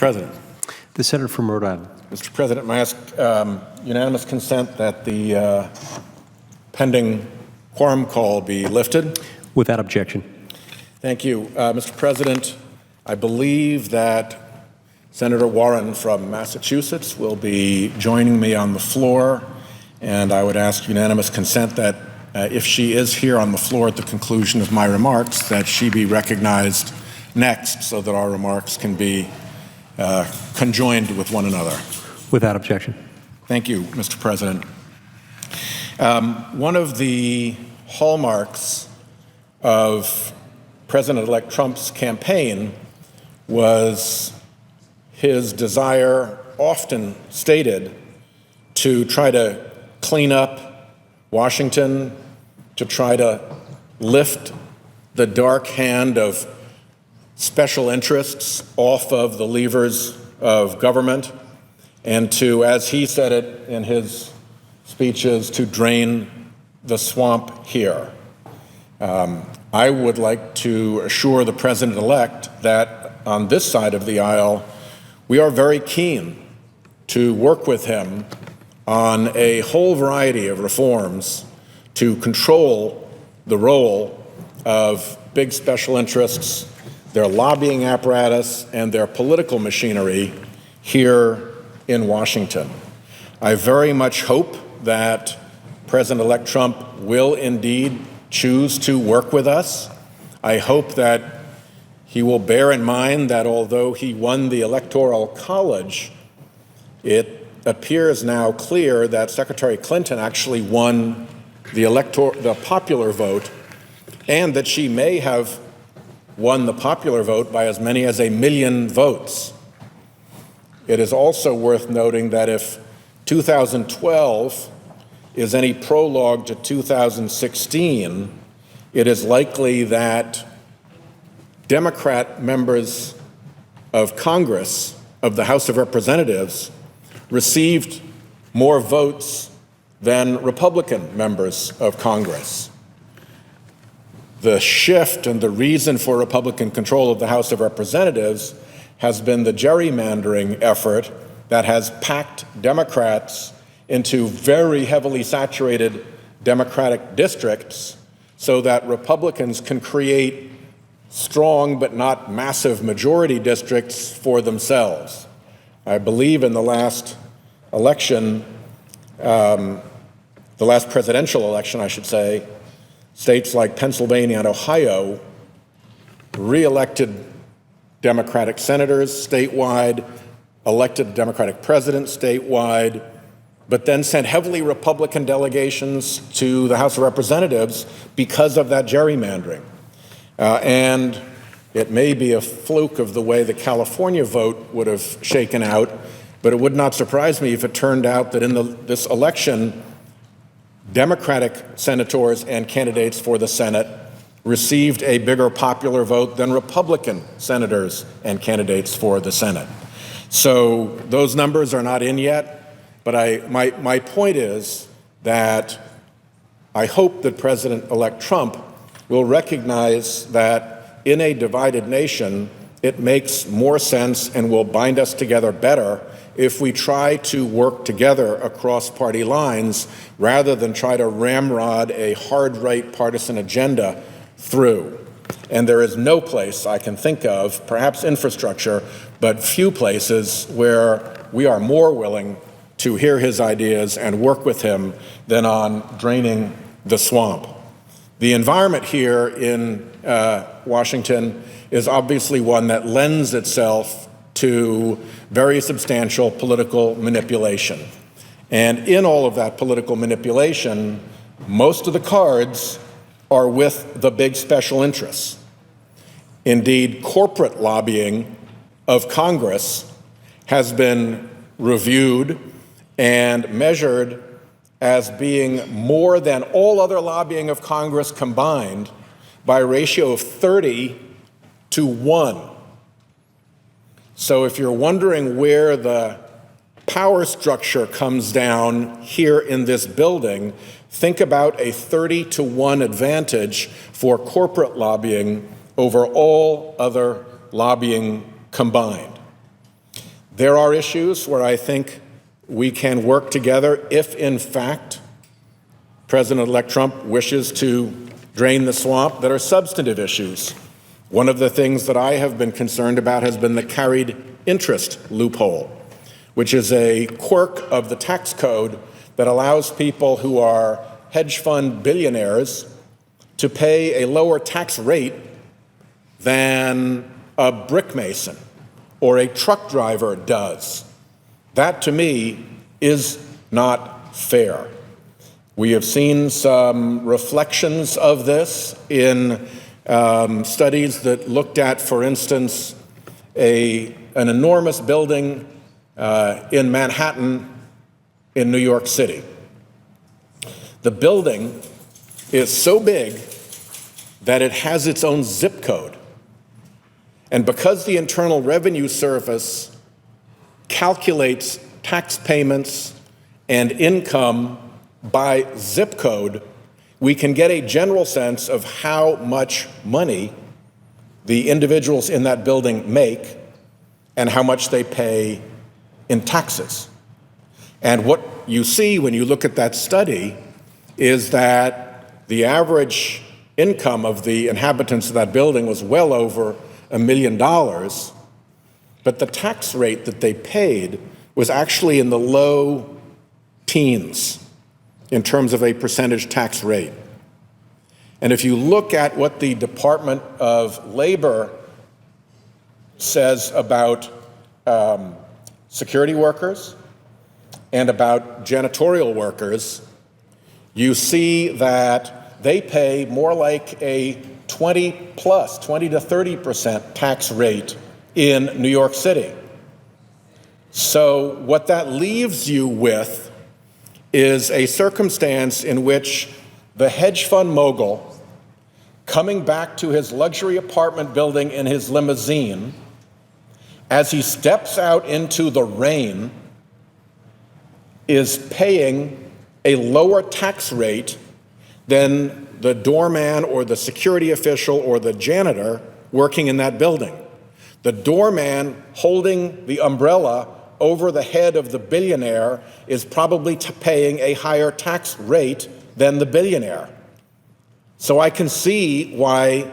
President. The senator from Rhode Island. Mr. President, may I ask unanimous consent that the pending quorum call be lifted? Without objection. Thank you. Mr. President, I believe that Senator Warren from Massachusetts will be joining me on the floor, and I would ask unanimous consent that if she is here on the floor at the conclusion of my remarks, that she be recognized next so that our remarks can be conjoined with one another. Without objection. Thank you, Mr. President. One of the hallmarks of President-elect Trump's campaign was his desire, often stated, to try to clean up Washington, to try to lift the dark hand of special interests off of the levers of government, and to, as he said it in his speeches, to drain the swamp here. I would like to assure the President-elect that on this side of the aisle, we are very keen to work with him on a whole variety of reforms to control the role of big special interests, their lobbying apparatus, and their political machinery here in Washington. I very much hope that President-elect Trump will indeed choose to work with us. I hope that he will bear in mind that although he won the Electoral College, it appears now clear that Secretary Clinton actually won the popular vote, and that she may have won the popular vote by as many as 1 million votes. It is also worth noting that if 2012 is any prologue to 2016, it is likely that Democrat members of Congress, of the House of Representatives, received more votes than Republican members of Congress. The shift and the reason for Republican control of the House of Representatives has been the gerrymandering effort that has packed Democrats into very heavily saturated Democratic districts so that Republicans can create strong but not massive majority districts for themselves. I believe in the last election, the last presidential election, I should say, states like Pennsylvania and Ohio re-elected Democratic senators statewide, elected a Democratic president statewide, but then sent heavily Republican delegations to the House of Representatives because of that gerrymandering. And it may be a fluke of the way the California vote would have shaken out, but it would not surprise me if it turned out that in this election, Democratic senators and candidates for the Senate received a bigger popular vote than Republican senators and candidates for the Senate. So those numbers are not in yet, but my point is that I hope that President-elect Trump will recognize that in a divided nation, it makes more sense and will bind us together better if we try to work together across party lines rather than try to ramrod a hard-right partisan agenda through. And there is no place I can think of, perhaps infrastructure, but few places where we are more willing to hear his ideas and work with him than on draining the swamp. The environment here in Washington is obviously one that lends itself to very substantial political manipulation. And in all of that political manipulation, most of the cards are with the big special interests. Indeed, corporate lobbying of Congress has been reviewed and measured as being more than all other lobbying of Congress combined by a ratio of 30 to 1. So if you're wondering where the power structure comes down here in this building, think about a 30 to 1 advantage for corporate lobbying over all other lobbying combined. There are issues where I think we can work together if, in fact, President-elect Trump wishes to drain the swamp that are substantive issues. One of the things that I have been concerned about has been the carried interest loophole, which is a quirk of the tax code that allows people who are hedge fund billionaires to pay a lower tax rate than a brick mason or a truck driver does. That, to me, is not fair. We have seen some reflections of this in studies that looked at, for instance, an enormous building in Manhattan in New York City. The building is so big that it has its own zip code. And because the Internal Revenue Service calculates tax payments and income by zip code, we can get a general sense of how much money the individuals in that building make and how much they pay in taxes. And what you see when you look at that study is that the average income of the inhabitants of that building was well over $1 million, but the tax rate that they paid was actually in the low teens in terms of a percentage tax rate. And if you look at what the Department of Labor says about security workers and about janitorial workers, you see that they pay more like a 20 to 30% tax rate in New York City. So what that leaves you with is a circumstance in which the hedge fund mogul, coming back to his luxury apartment building in his limousine, as he steps out into the rain, is paying a lower tax rate than the doorman or the security official or the janitor working in that building. The doorman holding the umbrella over the head of the billionaire is probably paying a higher tax rate than the billionaire. So I can see why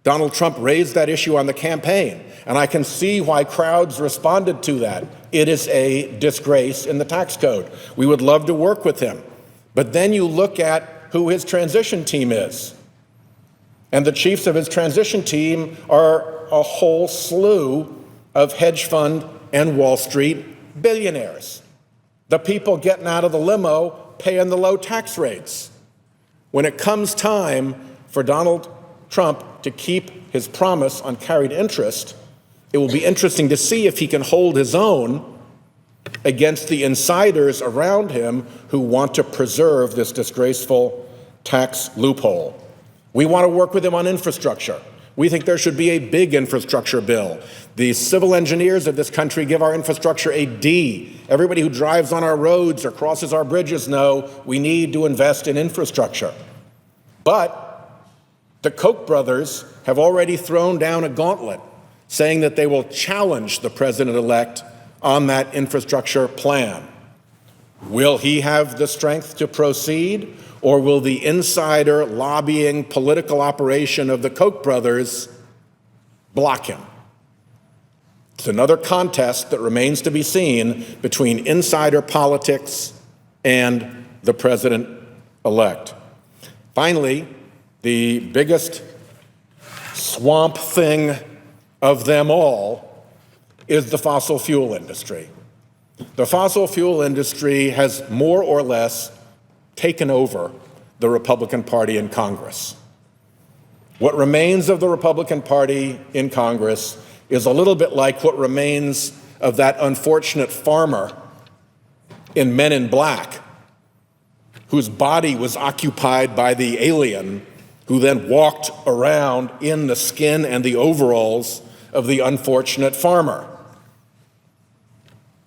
Donald Trump raised that issue on the campaign, and I can see why crowds responded to that. It is a disgrace in the tax code. We would love to work with him. But then you look at who his transition team is. And the chiefs of his transition team are a whole slew of hedge fund and Wall Street billionaires. The people getting out of the limo paying the low tax rates. When it comes time for Donald Trump to keep his promise on carried interest, it will be interesting to see if he can hold his own against the insiders around him who want to preserve this disgraceful tax loophole. We want to work with him on infrastructure. We think there should be a big infrastructure bill. The civil engineers of this country give our infrastructure a D. Everybody who drives on our roads or crosses our bridges know we need to invest in infrastructure. But the Koch brothers have already thrown down a gauntlet, saying that they will challenge the president-elect on that infrastructure plan. Will he have the strength to proceed, or will the insider lobbying political operation of the Koch brothers block him? It's another contest that remains to be seen between insider politics and the president-elect. Finally, the biggest swamp thing of them all is the fossil fuel industry. The fossil fuel industry has more or less taken over the Republican Party in Congress. What remains of the Republican Party in Congress is a little bit like what remains of that unfortunate farmer in Men in Black, whose body was occupied by the alien, who then walked around in the skin and the overalls of the unfortunate farmer.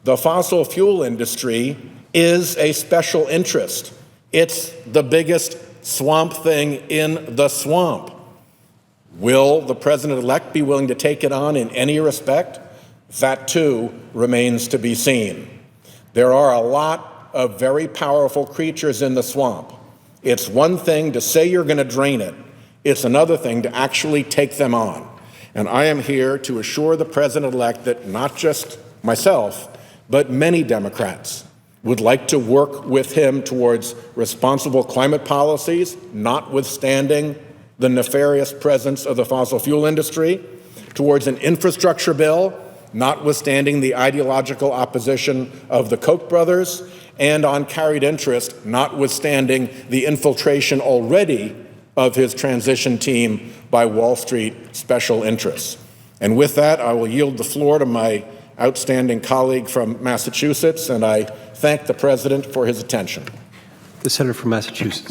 The fossil fuel industry is a special interest. It's the biggest swamp thing in the swamp. Will the president-elect be willing to take it on in any respect? That too remains to be seen. There are a lot of very powerful creatures in the swamp. It's one thing to say you're going to drain it. It's another thing to actually take them on. And I am here to assure the president-elect that not just myself, but many Democrats would like to work with him towards responsible climate policies, notwithstanding the nefarious presence of the fossil fuel industry, towards an infrastructure bill, notwithstanding the ideological opposition of the Koch brothers, and on carried interest, notwithstanding the infiltration already of his transition team by Wall Street special interests. And with that, I will yield the floor to my outstanding colleague from Massachusetts, and I thank the President for his attention. The senator from Massachusetts.